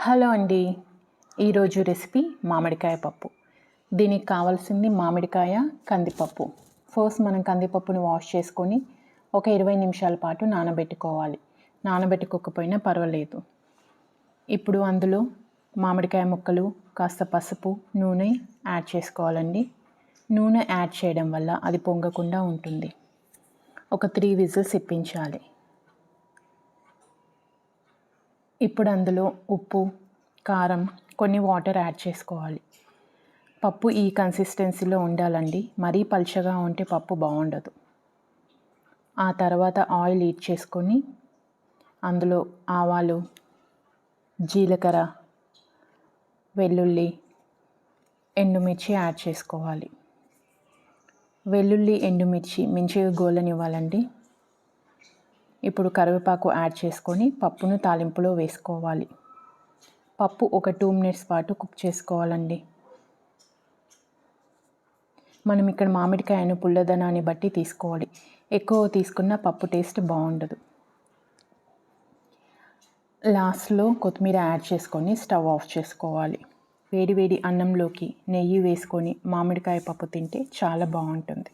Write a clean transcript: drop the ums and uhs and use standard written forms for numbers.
Hello అండి. ఈరోజు recipe మామిడికాయ పప్పు. దీనికి కావాల్సింది మామిడికాయ, కందిపప్పు. ఫస్ట్ మనం కందిపప్పుని వాష్ చేసుకొని ఒక 20 నిమిషాల పాటు నానబెట్టుకోవాలి. నానబెట్టుకోకపోయినా పర్వాలేదు. ఇప్పుడు అందులో మామిడికాయ ముక్కలు, కాస్త పసుపు, నూనె యాడ్ చేసుకోవాలండి. నూనె యాడ్ చేయడం వల్ల అది పొంగకుండా ఉంటుంది. ఒక 3 విజిల్స్ ఇప్పించాలి. ఇప్పుడు అందులో ఉప్పు, కారం, కొన్ని వాటర్ యాడ్ చేసుకోవాలి. పప్పు ఈ కన్సిస్టెన్సీలో ఉండాలండి. మరీ పల్చగా ఉంటే పప్పు బాగుండదు. ఆ తర్వాత ఆయిల్ హీట్ చేసుకొని అందులో ఆవాలు, జీలకర్ర, వెల్లుల్లి, ఎండుమిర్చి యాడ్ చేసుకోవాలి. వెల్లుల్లి, ఎండుమిర్చి మంచిగా గోలనివ్వాలండి. ఇప్పుడు కరివేపాకు యాడ్ చేసుకొని పప్పును తాలింపులో వేసుకోవాలి. పప్పు ఒక 2 మినిట్స్ పాటు కుక్ చేసుకోవాలండి. మనం ఇక్కడ మామిడికాయను పుల్లదనాన్ని బట్టి తీసుకోవాలి. ఎక్కువ తీసుకున్న పప్పు టేస్ట్ బాగుండదు. లాస్ట్లో కొత్తిమీర యాడ్ చేసుకొని స్టవ్ ఆఫ్ చేసుకోవాలి. వేడి వేడి అన్నంలోకి నెయ్యి వేసుకొని మామిడికాయ పప్పు తింటే చాలా బాగుంటుంది.